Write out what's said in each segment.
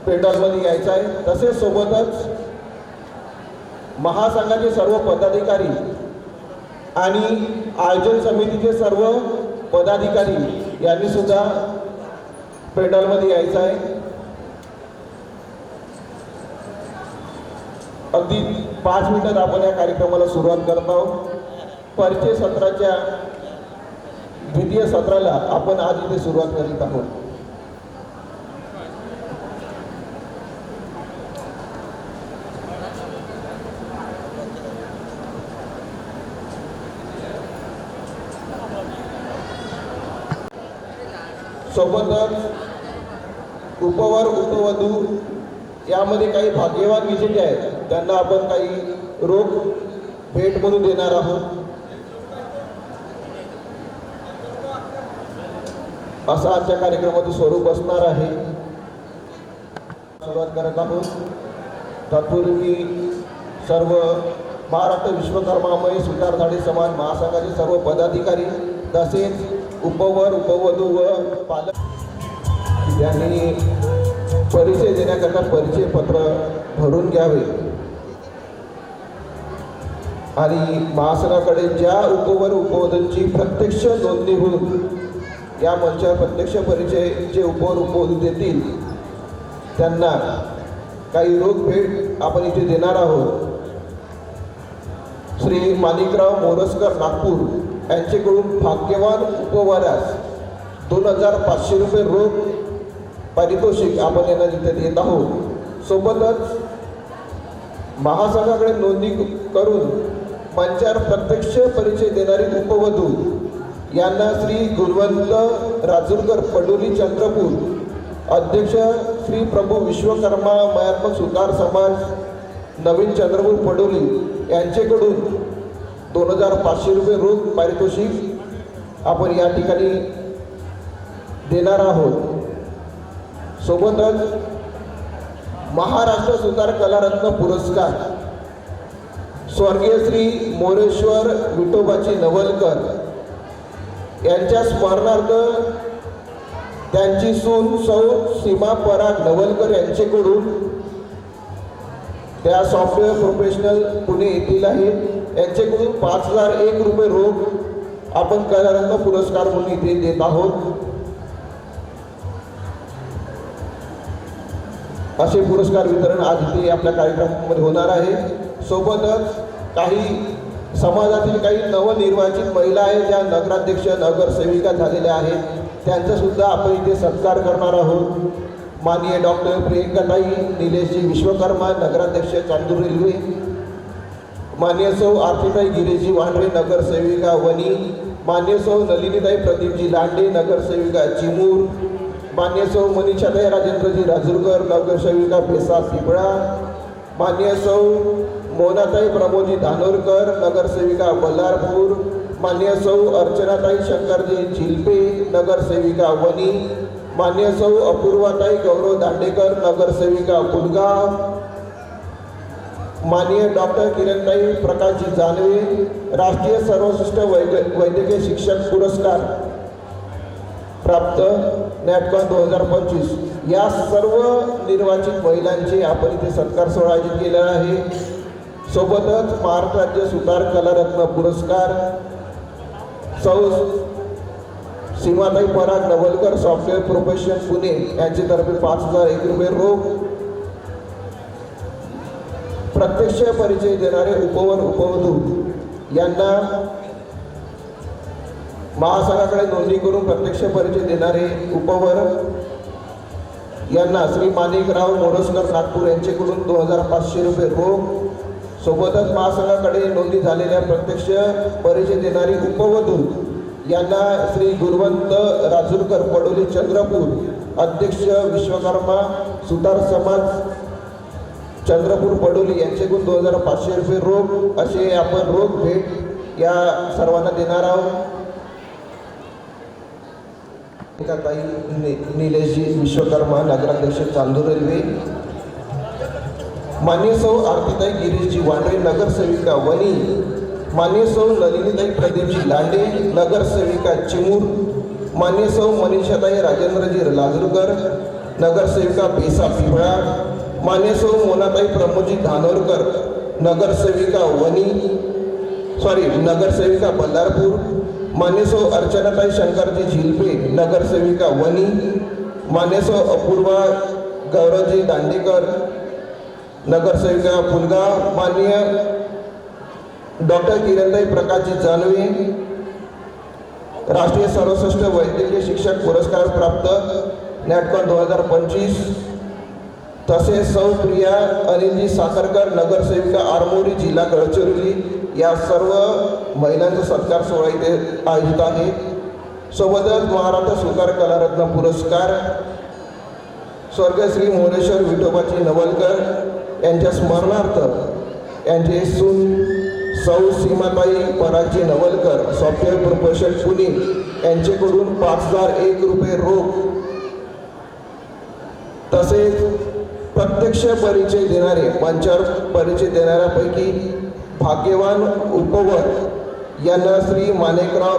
पेंडॉलमध्ये यायचं आहे। तसेच सोबतच महासंघाचे सर्व पदाधिकारी आणि आयोजन समितीचे सर्व पदाधिकारी यांनी सुद्धा पेंडॉलमध्ये यायचं आहे। अगदी 5 मिनिटात आपण या कार्यक्रमाला सुरुवात करत आहोत। परिचय सत्राच्या द्वितीय सत्राला आपण आज इथे सुरुवात करीत आहोत। सोबतच उपवर उपवधू यामध्ये काही भाग्यवान विजेते आहेत, त्यांना आपण काही रोख भेट म्हणून देणार आहोत। असा आजच्या कार्यक्रमाचं स्वरूप असणार आहे। सुरुवात करत आहोत। तत्पूर्वी सर्व महाराष्ट्र विश्वकर्मामय सुतार झाडे समाज महासंघाचे सर्व पदाधिकारी तसेच उपवर उपवधू व पालक यांनी परिचय देण्याकरता परिचय पत्र भरून घ्यावे आणि महासंघाकडे ज्या उपवर उपवधूंची प्रत्यक्ष नोंदणी होऊन या मंचावर प्रत्यक्ष परिचय जे उपवर उपवधू देतील त्यांना काही रोख भेट आपण इथे देणार आहोत। श्री माणिकराव मोरसकर नागपूर यांच्याकडून भाग्यवान उपवरास 2500 रुपये रोख पारितोषिक आपण यांना तिथे देत आहोत। सोबतच महासंघाकडे नोंदणी करून मंचावर प्रत्यक्ष परिचय देणारी उपवधू यांना श्री गुणवंत राजूरकर पडोली चंद्रपूर अध्यक्ष श्री प्रभू विश्वकर्मा मयात्मक सुतार समाज नवीन चंद्रपूर पडोली यांच्याकडून 2500 रुपये रोख पारितोषिक आपण या ठिकाणी देणार आहोत। सोबतच महाराष्ट्र सुतार कलारत्न पुरस्कार स्वर्गीय श्री मोरेश्वर विठोबाजी नवलकर यांच्या स्मरणार्थ त्यांची सून सौ सीमा पराग नवलकर यांच्याकडून त्या सॉफ्टवेअर प्रोफेशनल पुणे येथील आहेत यांच्याकडून 5001 रुपये रोख आपण कलारत्न पुरस्कार म्हणून इथे देत आहोत। असे पुरस्कार वितरण आज इथे आपल्या कार्यक्रमामध्ये होणार आहे। सोबतच काही समाजातील काही नवनिर्वाचित महिला आहेत ज्या नगराध्यक्ष नगरसेविका झालेल्या आहेत त्यांचा सुद्धा आपण इथे सत्कार करणार आहोत। माननीय डॉक्टर प्रियंकाताई निलेशजी विश्वकर्मा नगराध्यक्ष चांदूर रेल्वे, माननीय सौ आरतीताई गिरीजी वांढरे नगरसेविका वनी, माननीय सौ नलिनीताई प्रदीपजी लांडे नगरसेविका चिमूर, माननीय सौ मनीषाताई राजेंद्रजी राजूरकर नगरसेविका पेसा पिपळा, माननीय सौ मोनाताई प्रमोदजी धानोरकर नगरसेविका बल्लारपूर, माननीय सौ अर्चनाताई शंकरजी झिलपे नगरसेविका वनी, माननीय सौ अपूर्वाताई गौरव दांडेकर नगरसेविका पुलगाव, माननीय डॉक्टर किरणताई प्रकाशजी जानवे राष्ट्रीय सर्वश्रेष्ठ वैद्यकीय शिक्षक पुरस्कार प्राप्त नॅटकॉन 2025 या सर्व निर्वाचित महिलांचे आपण इथे सत्कार सोहळा आयोजित केलेला आहे। सोबतच महाराष्ट्र राज्य सुतार कलारत्न पुरस्कार सौ सीमाताई पराग नवलकर सॉफ्टवेअर प्रोफेशन पुणे यांच्यातर्फे 5001 रुपये रोख प्रत्यक्ष परिचय देणारे उपवर उपवधू यांना महासंघाकडे नोंदणी करून प्रत्यक्ष परिचय देणारे उपवर यांना श्री माणिकराव मोरसकर नागपूर यांच्याकडून 2500 रुपये रोख, सोबतच महासंघाकडे नोंदणी झालेल्या प्रत्यक्ष परिचय देणारी उपवधू यांना श्री गुणवंत राजूरकर पडोली चंद्रपूर अध्यक्ष विश्वकर्मा सुतार समाज चंद्रपूर पडोली यांच्याकडून 2500 रुपये रोख असे आपण रोख भेट या सर्वांना देणार आहोत। ताई निलेशजी विश्वकर्मा नगराध्यक्ष चांदूर रेल्वे, माननीय सौ आरतीताई गिरीशजी वांढरे नगरसेविका वनी, माननीय सौ नलिनीताई प्रदीपजी लांडे नगरसेविका चिमूर, माननीय सौ मनीषाताई राजेंद्रजी लाजूरकर नगरसेविका बेसा पिंपळा, मान्य सौ मोनाताई प्रमोदजी धानोरकर, नगरसेविका बल्लारपूर, मान्य सौ अर्चनाताई शंकरजी झिलपे, नगरसेविका वनी, मान्य सौ अपूर्वा गौरवजी दांडेकर, नगरसेविका फुलगाव, माननीय डॉक्टर किरणताई प्रकाशजी जानवे, राष्ट्रीय सर्वश्रेष्ठ वैद्यकीय शिक्षक पुरस्कार प्राप्त नॅटकॉन 2025, तसेच सौ प्रिया अनिलजी साखरकर, नगरसेविका आरमोरी, जिल्हा गडचिरोली, या सर्व महिलांचा सत्कार सोहळा इथे आयोजित आहे. सोबतच महाराष्ट्र सुतार कलारत्न पुरस्कार स्वर्गीय श्री मोरेश्वर विठोबाजी नवलकर यांच्या स्मरणार्थ यांचे सून सौ सीमाताई परागजी नवलकर, सॉफ्टवेअर प्रोफेशन पुणे यांच्याकडून 5001 रुपये रोख, तसेच प्रत्यक्ष परिचय देणारे मंचावर परिचय देणाऱ्यापैकी भाग्यवान उपवर यांना श्री माणिकराव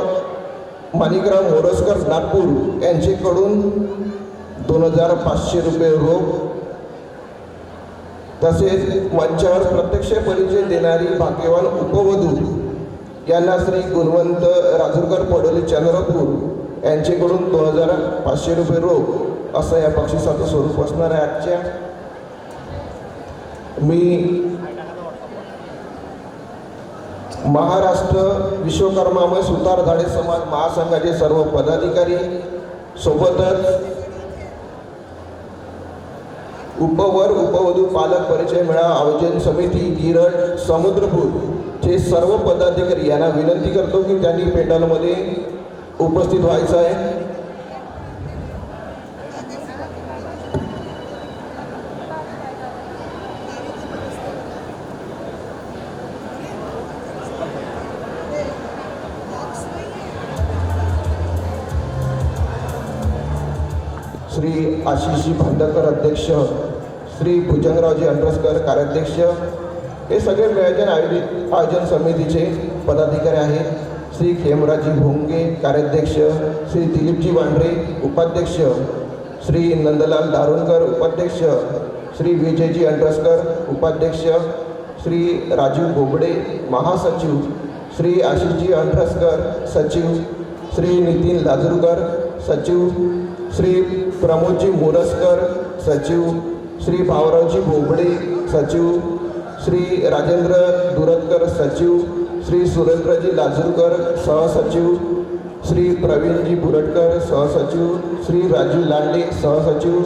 मोरजकर नागपूर यांच्याकडून 2500 रुपये रोख, तसेच मंचावर प्रत्यक्ष परिचय देणारी भाग्यवान उपवधू यांना श्री गुणवंत राजूरकर पडोली चंद्रपूर यांच्याकडून 2500 रुपये रोख असं या बक्षिसाचं स्वरूप असणार आहे. आजच्या मी महाराष्ट्र विश्वकर्मामय सुतारधाडे समाज महासंघाचे सर्व पदाधिकारी, सोबतच उपवर उपवधू पालक परिचय मेळावा आयोजन समिती गिरड समुद्रपूर चे सर्व पदाधिकारी यांना विनंती करतो की त्यांनी पेंडॉलमध्ये उपस्थित व्हायचं आहे. श्री आशिषजी भांडकर अध्यक्ष, श्री भुजंगरावजी अंड्रसकर कार्याध्यक्ष, हे सगळे मेळाव्याचे आयोजन समितीचे पदाधिकारी आहेत. श्री खेमराजी भोंगे कार्याध्यक्ष, श्री दिलीपजी वांढरे उपाध्यक्ष, श्री नंदलाल दारुणकर उपाध्यक्ष, श्री विजयजी अंड्रसकर उपाध्यक्ष, श्री राजीव बोबडे महासचिव, श्री आशिषजी अंड्रसकर सचिव, श्री नितीन लाजूरकर सचिव, श्री प्रमोदजी मोरजकर सचिव, श्री भावरावजी बोबडे सचिव, श्री राजेंद्र दुरतकर सचिव, श्री सुरेंद्रजी लाजूरकर सहसचिव, श्री प्रवीणजी बुरटकर सहसचिव, श्री राजू लांडे सहसचिव,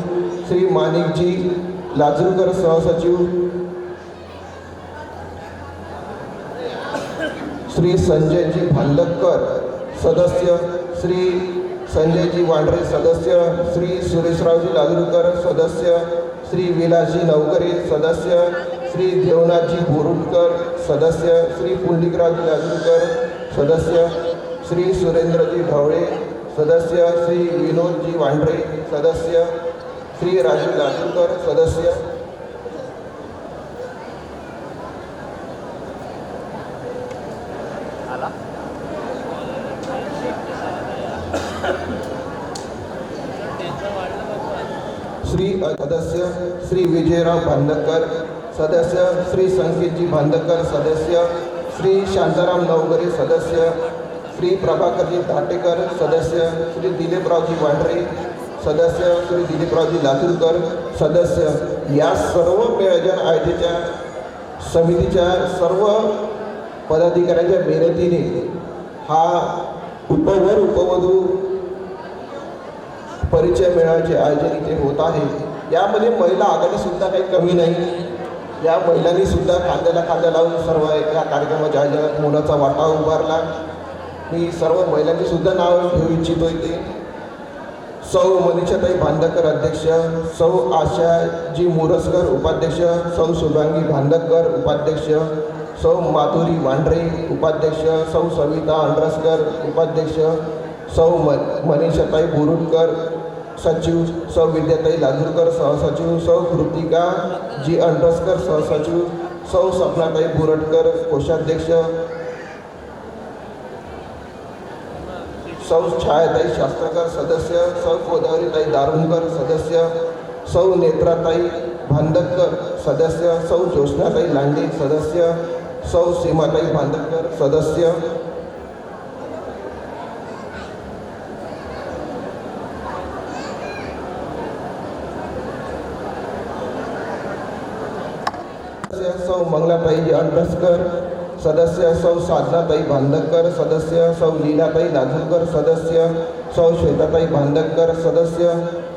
श्री माणिकजी लाजूरकर सहसचिव, श्री संजयजी भांडकर सदस्य, श्री संजयजी वांढरे सदस्य, श्री सुरेशरावजी लाजूरकर सदस्य, श्री विलासजी नवकरे सदस्य, श्री देवनाथजी बोरुटकर सदस्य, श्री पुंडलिकरावजी लाजूरकर सदस्य, श्री सुरेंद्रजी ढवळे सदस्य, श्री विनोदजी वांढरे सदस्य, श्री राजू लाजूरकर सदस्य, श्री सदस्य, श्री विजयराव भांडकर सदस्य, श्री संकेतजी भांडकर सदस्य, श्री शांताराम नवगरे सदस्य, श्री प्रभाकरजी धाटेकर सदस्य, श्री दिलीपरावजी वांढरे सदस्य, श्री दिलीपरावजी लातूरकर सदस्य, या सर्व मेळाव्याच्या आयोजनाच्या समितीच्या सर्व पदाधिकाऱ्यांच्या मेहनतीने हा उपवर उपवधू परिचय मेळाव्याचे आयोजन इथे होत आहे. यामध्ये महिला आघाडीसुद्धा काही कमी नाही. या महिलांनी सुद्धा खांद्याला खांदा लावून सर्व या कार्यक्रमाच्या आयोजनात मोलाचा वाटा उभारला. मी सर्व महिलांची सुद्धा नाव घेऊ इच्छितो. इथे सौ मनीषाताई भांडकर अध्यक्ष, सौ आशाजी मोरजकर उपाध्यक्ष, सौ शुभांगी भांडकर उपाध्यक्ष, सौ माधुरी वांढरे उपाध्यक्ष, सौ सविता अंड्रसकर उपाध्यक्ष, सौ मनीषाताई बोरुटकर सचिव, सौ विद्याताई लाजूरकर सहसचिव, सौ कृतिका जी अंड्रसकर सहसचिव, सौ सपनाताई बोरटकर कोषाध्यक्ष, सौ छायाताई शास्त्रकर सदस्य, सौ गोदावरीताई दारुणकर सदस्य, सौ नेत्राताई भांदकर सदस्य, सौ ज्योत्स्नाताई लांडे सदस्य, सौ सीमाताई भांदकर सदस्य, सौ मंगलाताई अंडसकर सदस्य, सौ साधनाताई भांदकर सदस्य, सौ लीलाताई लाजूरकर सदस्य, सौ श्वेताताई भांदकर सदस्य,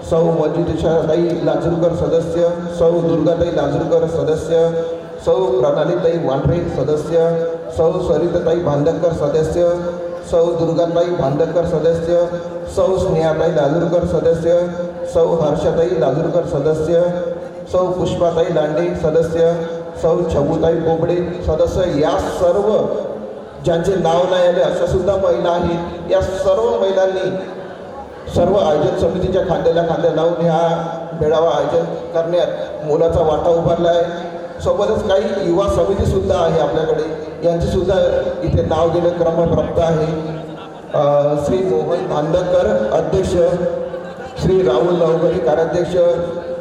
सौ मंजुषाताई लाजूरकर सदस्य, सौ दुर्गाताई लाजूरकर सदस्य, सौ प्रणालीताई वांढरे सदस्य, सौ सरिताताई भांदकर सदस्य, सौ दुर्गाताई भांदकर सदस्य, सौ स्नेहाताई लाजूरकर सदस्य, सौ हर्षाताई लाजूरकर सदस्य, सौ पुष्पाताई लांडे सदस्य, सौ छबुताई बोबडे सदस्य. या सर्व ज्यांचे नाव नाही आले अशा सुद्धा महिला आहेत. या सर्व महिलांनी सर्व आयोजन समितीच्या खांद्याला लावून ह्या मेळावा आयोजन करण्यात मोलाचा वाटा उभारला आहे. सोबतच काही युवा समिती सुद्धा आहे आपल्याकडे, यांचे सुद्धा इथे नाव घेणं क्रमप्राप्त आहे. श्री मोहन भांदकर अध्यक्ष, श्री राहुल नवगरे कार्याध्यक्ष,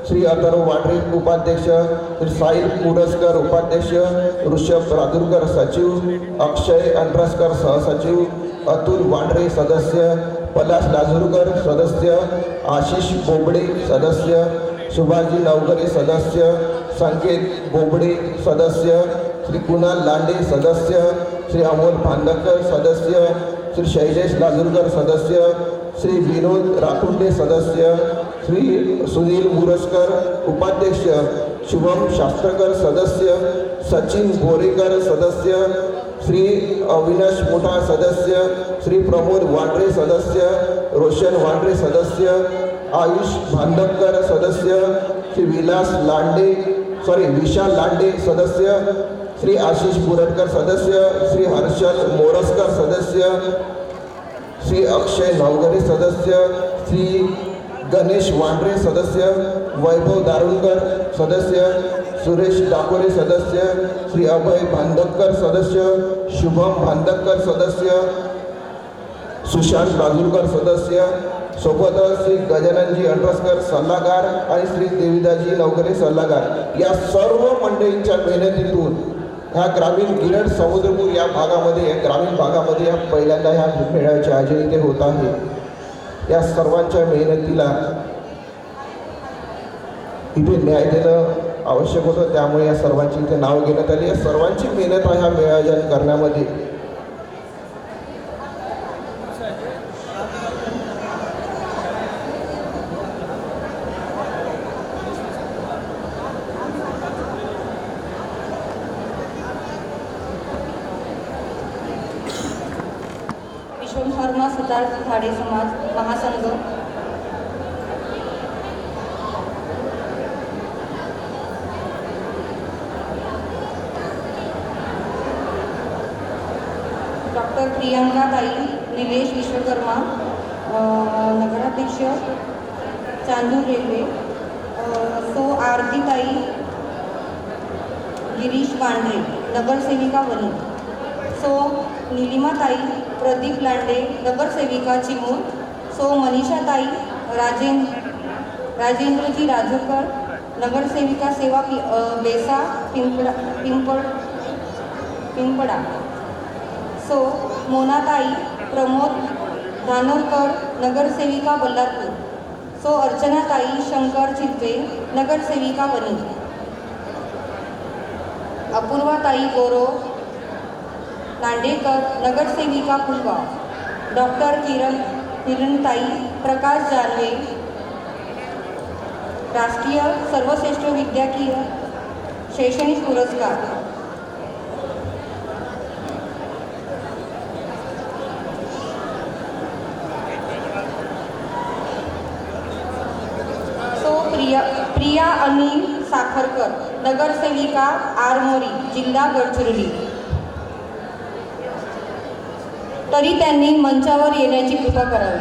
श्री अथर्व वांढरे उपाध्यक्ष, श्री साहिल कुडसकर उपाध्यक्ष, ऋषभ राजूरकर सचिव, अक्षय अंड्रसकर सहसचिव, अतुल वांढरे सदस्य, पलाश लाजूरकर सदस्य, आशिष बोबडे सदस्य, सुभाजी नवगरे सदस्य, संकेत बोबडे सदस्य, श्री कुणाल लांडे सदस्य, श्री अमोल भांदकर सदस्य, श्री शैलेश लाजूरकर सदस्य, श्री विनोद राखुंडे सदस्य, श्री सुनील मुरस्कर उपाध्यक्ष, शुभम शास्त्रकर सदस्य, सचिन बोरेकर सदस्य, श्री अविनाश मोठा सदस्य, श्री प्रमोद वांढरे सदस्य, रोशन वांढरे सदस्य, आयुष भांदकर सदस्य, श्री विशाल लांडे सदस्य, श्री आशिष बुरटकर सदस्य, श्री हर्षल मोरसकर सदस्य, श्री अक्षय नवगरे सदस्य, श्री गणेश वांढरे सदस्य, वैभव दारुणकर सदस्य, सुरेश डाकोरे सदस्य, श्री अभय भांदकर सदस्य, शुभम भांदकर सदस्य, सुशांत लाजूरकर सदस्य, सोबतच श्री गजाननजी अंड्रसकर सल्लागार आणि श्री देवीदाजी नवगरे सल्लागार. या सर्व मंडळींच्या मेहनतीतून ह्या ग्रामीण गिरड समुद्रपूर या भागामध्ये, या ग्रामीण भागामध्ये या पहिल्यांदा ह्या मेळाव्याचे आयोजन इथे होत आहे. या सर्वांच्या मेहनतीला इथे न्याय देणं आवश्यक होतं, त्यामुळे या सर्वांची इथे नाव घेण्यात आली. या सर्वांची मेहनत ह्या मेळाव्याचं करण्यामध्ये विश्वकर्मा सुतार खाडे समाज महासंघ, डॉक्टर प्रियंकाताई निलेश विश्वकर्मा नगराध्यक्ष चांदूर रेल्वे, सो आरतीताई गिरीश वांढरे नगरसेविका वनी, सो निलिमाताई प्रदीप लांडे नगरसेविका चिमूर, सो मनीषाताई राजेंद्रजी राजूरकर नगरसेविका सेवा बेसा पिंपडा, सो मोनाताई प्रमोद धानोरकर नगरसेविका बल्लारपूर, सो अर्चनाताई शंकर चित्ते नगरसेविका वनी, अपूर्वाताई गोरो नांडेकर नगरसेविका फुलगाव, डॉक्टर किरणताई प्रकाश जानवे राष्ट्रीय सर्वश्रेष्ठ विद्याकीय शैक्षणिक पुरस्कार, सो प्रिया अनिल साखरकर नगरसेविका आरमोरी जिल्हा गडचिरोली. तरी त्यांनी मंचावर येण्याची कृपा करावी.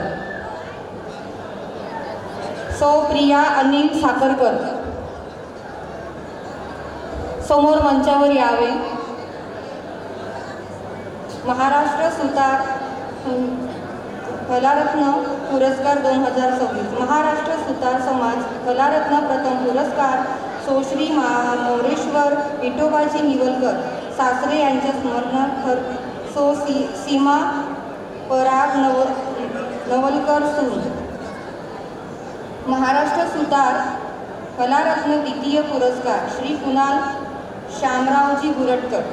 सो प्रिया अनिल साखरकर समोर मंचावर यावे. महाराष्ट्र सुतार कलारत्न पुरस्कार 2026. महाराष्ट्र सुतार समाज कलारत्न प्रथम पुरस्कार सोश्री मोरेश्वर विठोबाजी निवलकर सासरे यांच्या स्मरणार्थ सीमा पराग नवलकर सून. महाराष्ट्र सुतार कलारत्न द्वितीय पुरस्कार श्री कुणाल श्यामरावजी गुरटकर.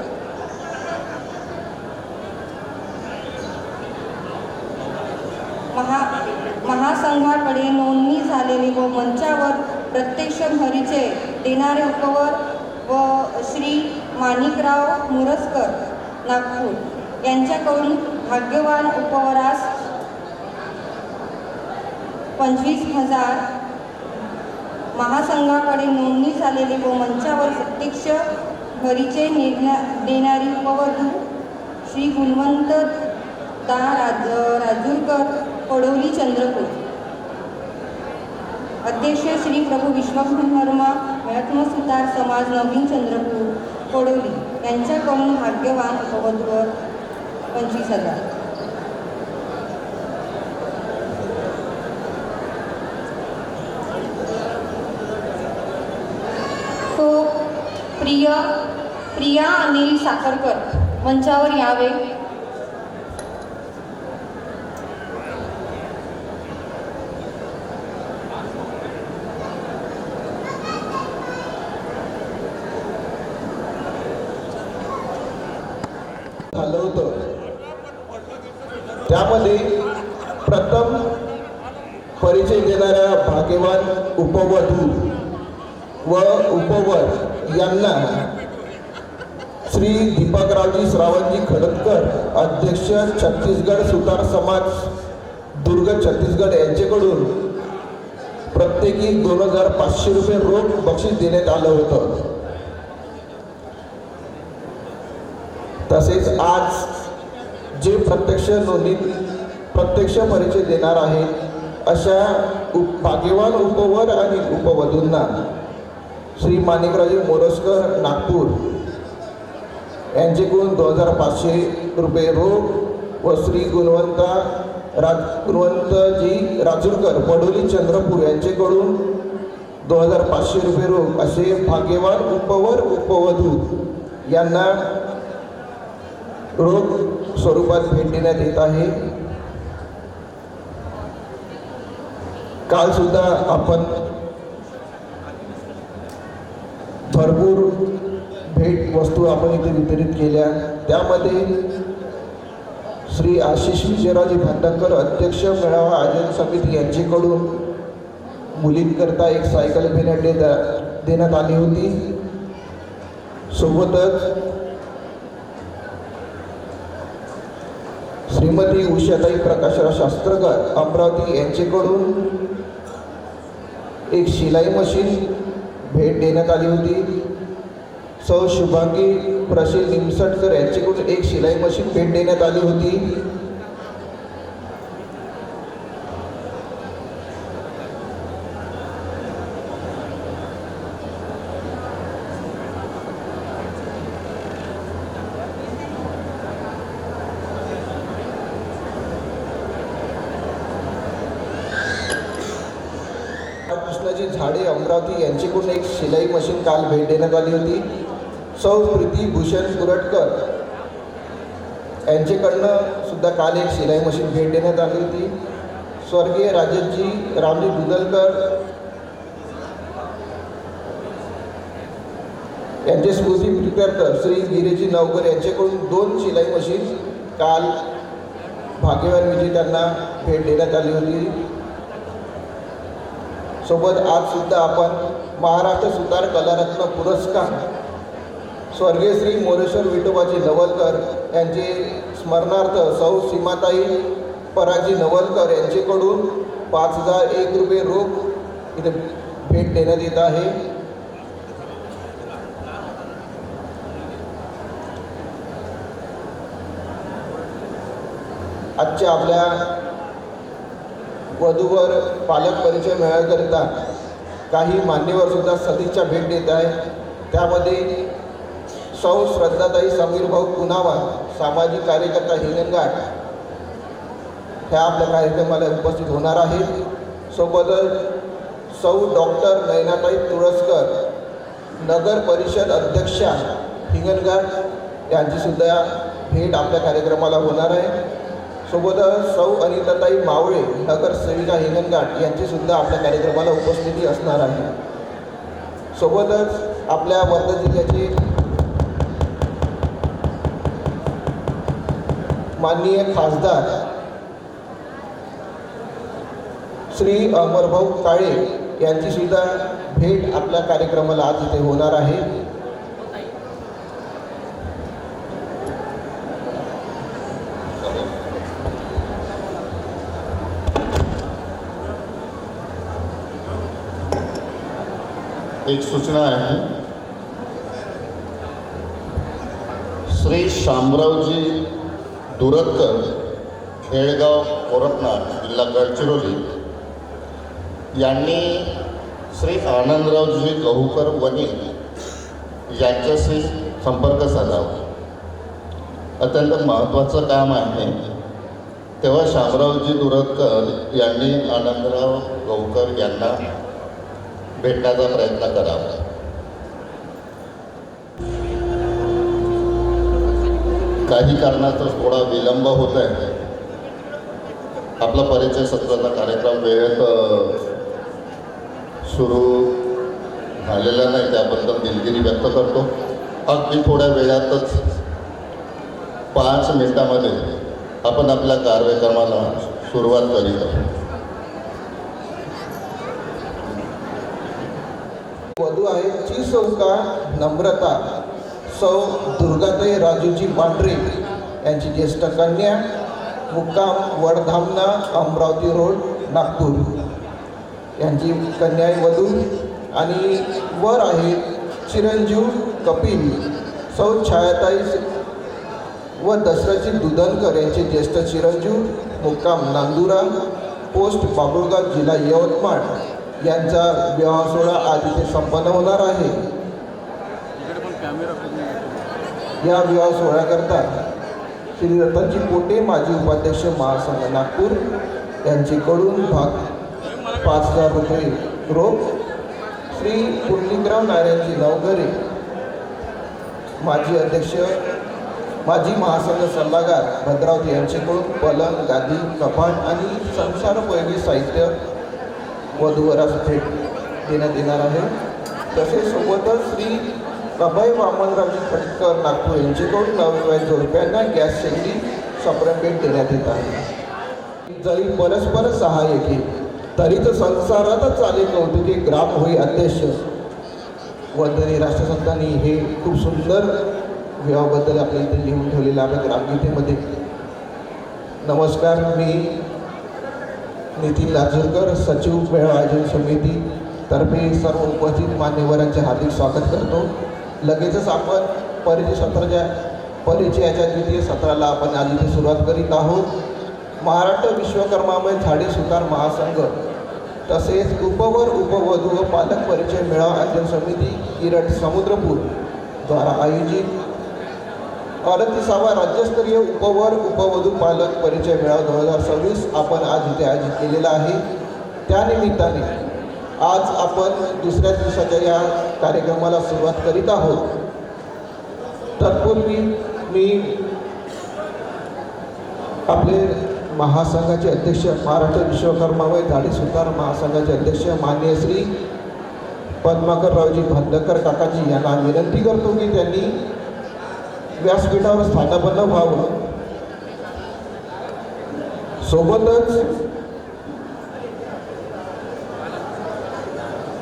महासंघाकडे नोंदणी झालेले व मंचावर प्रत्यक्ष परिचय देणारे उपवर व श्री माणिकराव मुरस्कर नागपूर यांच्याकडून भाग्यवान उपवरास 25,000. महासंघाकडे नोंदणी झालेले व मंचावर प्रत्यक्ष परिचय देणारी उपवधू श्री गुणवंत राजूरकर पडोली चंद्रपूर. अध्यक्ष श्री प्रभू विश्वकर्मा मराठा सुतार समाज नवीन चंद्रपूर पडोली यांच्याकडून भाग्यवान उपवधूवर 25,000. तो प्रिया अनिल साखरकर मंचावर यावे. झालं होतं त्यामध्ये प्रथम परिचय देणाऱ्या भाग्यवान उपवधू व उपवर यांना श्री दीपकरावजी श्रावणजी खडतकर अध्यक्ष छत्तीसगड सुतार समाज दुर्ग छत्तीसगड यांच्याकडून प्रत्येकी 2,500 रुपये रोख बक्षीस देण्यात आलं होतं. तसेच आज जे प्रत्यक्ष परिचय देणार आहेत अशा भाग्यवान उपवर आणि उपवधूंना श्री माणिकरावजी मोरस्कर नागपूर यांच्याकडून 2,500 रुपये रोख व श्री गुणवंतजी राजूरकर पडोली चंद्रपूर यांच्याकडून 2,500 रुपये रोख असे भाग्यवान उपवर उपवधू यांना रोख स्वरूपात भेट देण्यात येत आहे. काल सुद्धा आपण भरपूर भेट वस्तू आपण इथे वितरित केल्या. त्यामध्ये श्री आशिष विजयरावजी भांडारकर अध्यक्ष मेळावा आयोजन समिती यांच्याकडून मुलींकरता एक सायकल देण्यात आली होती. सोबतच श्रीमती उषाताई प्रकाशराव शास्त्रकर अमरावती यांच्याकडून एक शिलाई मशीन भेट देण्यात आली होती. सौ शुभांगी प्रशील निमसटकर यांच्याकडून एक शिलाई मशीन भेट देण्यात आली होती. कृष्णाजी झाडे अमरावती यांच्याकडून एक शिलाई मशीन काल भेट देण्यात आली होती. सौ प्रीती भूषण कुरटकर यांच्याकडनं सुद्धा काल एक शिलाई मशीन भेट देण्यात आली होती. स्वर्गीय राजेशजी रामजी दुधलकर यांचे स्मृतीप्रित्यर्थ श्री गिरीजी नवकर यांच्याकडून 2 शिलाई मशीन काल भाग्यवान विजेत्यांना भेट देण्यात आली होती. सोबत आज सुद्धा आपण महाराष्ट्र सुतार कलारत्न पुरस्कार स्वर्गीय श्री मोरेश्वर विठोबाजी नवलकर यांचे स्मरणार्थ सौ सीमाताई पराजी नवलकर यांच्याकडून 5,001 रुपये रोख इथे भेट देण्यात येत आहे. आजच्या आपल्या वधूवर पालक परिचय मेळाव्याकरिता काही मान्यवर सुद्धा सदिच्छा भेट देत आहे. त्यामध्ये सौ श्रद्धाताई समीर भाऊ पुनावा सामाजिक कार्यकर्ता हिंगणघाट ह्या आपल्या कार्यक्रमाला उपस्थित होणार आहेत। सोबतच सौ डॉक्टर नयनाताई तुळसकर, नगर परिषद अध्यक्षा हिंगणघाट यांचीसुद्धा भेट आपल्या कार्यक्रमाला होणार आहे। सोबतच सौ अनिताताई मावळे, नगरसेविका हिंगणघाट यांचीसुद्धा आपल्या कार्यक्रमाला उपस्थिती असणार आहे। सोबतच आपल्या वर्धा जिल्ह्याचे माननीय खासदार श्री अमरभाऊ काळे यांचीसुद्धा भेट आपल्या कार्यक्रमाला आज इथे होणार आहे। एक सूचना आहे, श्री शामरावजी दुरतकर, खेळगाव कोरपना, जिल्हा गडचिरोली यांनी श्री आनंदरावजी गहूकर वनी यांच्याशी संपर्क साधावा। अत्यंत महत्त्वाचं काम आहे, तेव्हा शामरावजी दुरतकर यांनी आनंदराव गहूकर यांना भेटण्याचा प्रयत्न करावा। काही कारणाचा थोडा विलंब होत आहे। आपला परिचय सत्राचा कार्यक्रम वेळेत सुरू झालेला नाही, त्याबद्दल दिलगिरी व्यक्त करतो। अगदी थोड्या वेळातच 5 मिनिटामध्ये आपण आपल्या कार्यक्रमाला सुरुवात करीत आहोत। वधू आहे ची सौका नम्रता सौ दुर्गाताई राजूजी पांढरे यांची ज्येष्ठ कन्या, मुक्काम वडधामना, अमरावती रोड, नागपूर यांची कन्या आहे वधू। आणि वर आहे चिरंजीव कपिल सौ छायाताई व दशरथजी दुधनकर यांचे ज्येष्ठ चिरंजीव, मुक्काम नांदुरा, पोस्ट बाबुळगाव, जिल्हा यवतमाळ यांचा विवाह सोहळा आज इथे संपन्न होणार आहे। या विवाह सोहळ्याकरता श्री रतनजी पोटे, माजी उपाध्यक्ष महासंघ नागपूर यांच्याकडून 5,000 रुपये रोख, श्री पुंडलिकराव नारायणजी नवघरे, माजी अध्यक्ष, माजी महासंघ सल्लागार भद्रावती यांच्याकडून पलंग, गादी, कपाट आणि संसारोपयोगी साहित्य वधूवरास भेट देण्यात येणार आहे। तसेच सोबतच श्री अभय वामनरावजी खटकर, नागपूर यांच्याकडून नवविवाहित जोडप्यांना गॅस शेगडी सप्रेम भेट देण्यात येत आहे। जरी परस्पर सहाय्यके तरीच संसारातच चाले कौतुके, ग्राम होई अध्यक्ष। वंदनीय राष्ट्रसंतांनी हे खूप सुंदर विवाहाबद्दल आपल्या इथे लिहून ठेवलेलं आहे ग्रामगीतेमध्ये। नमस्कार, मी नितीन लाजूरकर, सचिव मेळावा आयोजन समिती तर्फे सर्व उपस्थित मान्यवरांचे हार्दिक स्वागत करतो। लगेचच आपण परिचयाच्या द्वितीय सत्राला आपण आज इथे सुरुवात करीत आहोत। महाराष्ट्र विश्वकर्मामय झाडे सुतार महासंघ तसेच उपवर, उपवधू व पालक परिचय मेळावा आयोजन समिती किरट समुद्रपूर द्वारा आयोजित 38वा राज्यस्तरीय उपवर, उपवधू पालक परिचय मेळावा 2026 आपण आज इथे आयोजित केलेला आहे। त्यानिमित्ताने आज आपण दुसऱ्या दिवसाच्या या कार्यक्रमाला सुरुवात करीत आहोत। तत्पूर्वी मी आपले महासंघाचे अध्यक्ष, महाराष्ट्र विश्वकर्मामय झाडे सुतार महासंघाचे अध्यक्ष माननीय श्री पद्माकररावजी भांडकर काकाजी यांना विनंती करतो की त्यांनी व्यासपीठावर स्थानापन्न व्हावं। सोबतच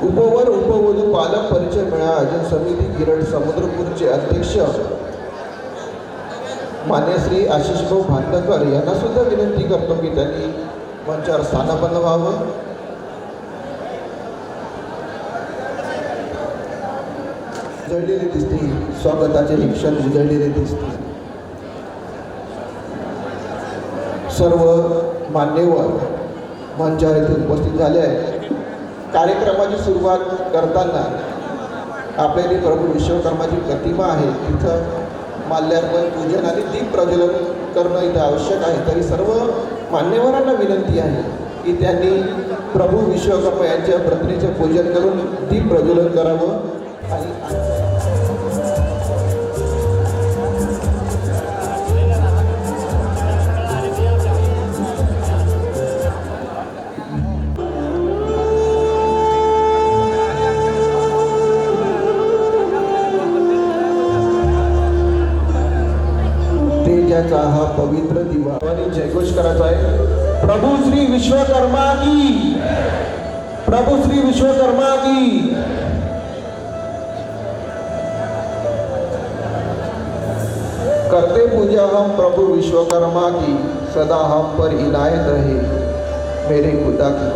उपवर, उपवधू पालक परिचय मेळावा आयोजन समिती गिरड समुद्रपूरचे अध्यक्ष मान्य श्री आशिषभाऊ भांडकर यांना सुद्धा विनंती करतो की त्यांनी मंचावर स्थानापन्न व्हावं। उजळलेले दिसते, स्वागताचे क्षण उजळलेले दिसते। सर्व मान्यवर मंचावर येथे उपस्थित झाले आहेत। कार्यक्रमाची सुरुवात करताना आपल्याकडे प्रभू विश्वकर्माची प्रतिमा आहे, तिथं माल्यार्पण, पूजन आणि दीप प्रज्वलन करणं इथं आवश्यक आहे। तरी सर्व मान्यवरांना विनंती आहे की त्यांनी प्रभू विश्वकर्मा यांच्या प्रतिमेचे पूजन करून दीप प्रज्वलन करावं आणि तेजाचा हा पवित्र दिवा आणि जयघोष करायचा आहे. प्रभू श्री विश्वकर्मा की, प्रभू श्री विश्वकर्मा की. करते पूजा हम प्रभु विश्वकर्मा की, सदा हम पर इनायत रहे मेरे खुदा की.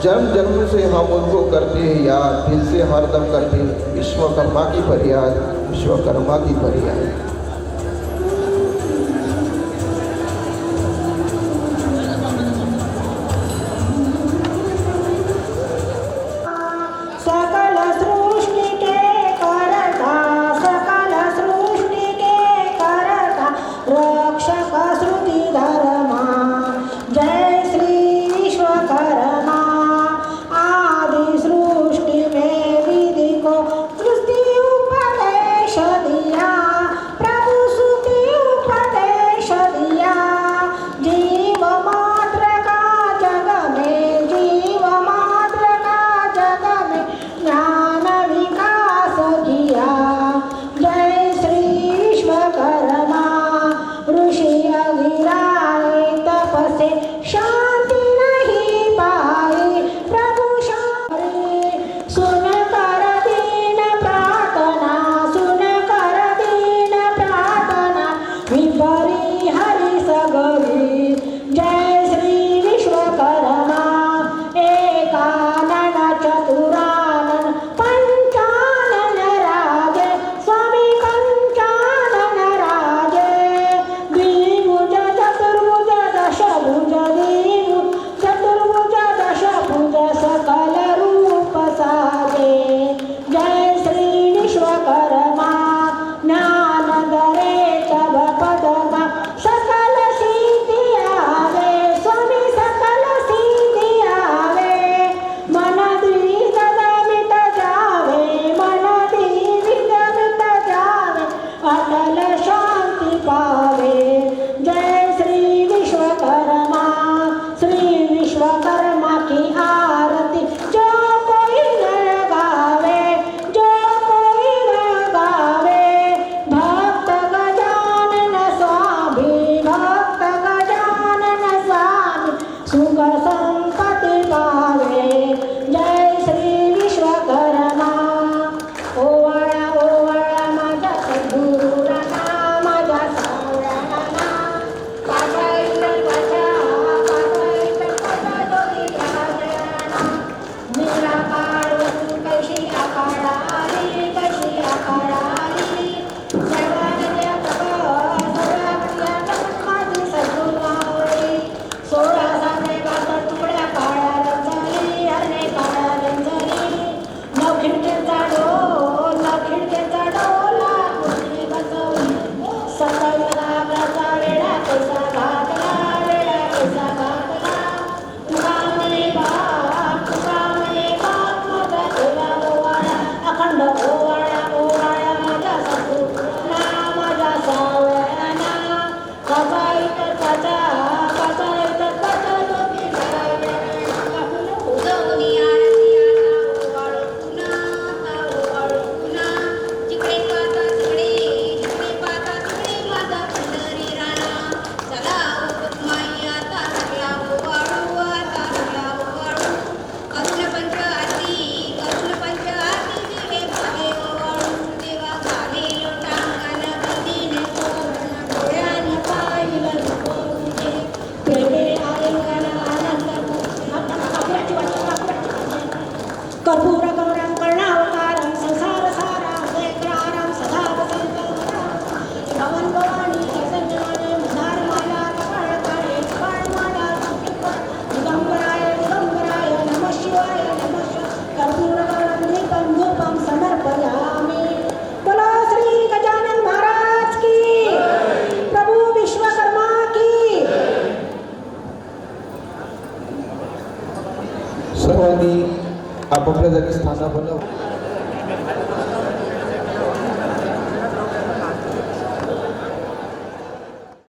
जन्म जन्म से हम उनको करते हैं याद, दिल से हरदम करते विश्वकर्मा की फरियाद, विश्वकर्मा की फरियाद. सकल सृष्टि के करता, सकल सृष्टि के करता, रक्षक श्रुति धर्मा. जय श्री विश्वकर्मा. आदि सृष्टि में विधि को सृष्टि उपदेश दिया. आपापल्या जागी स्थानापन्न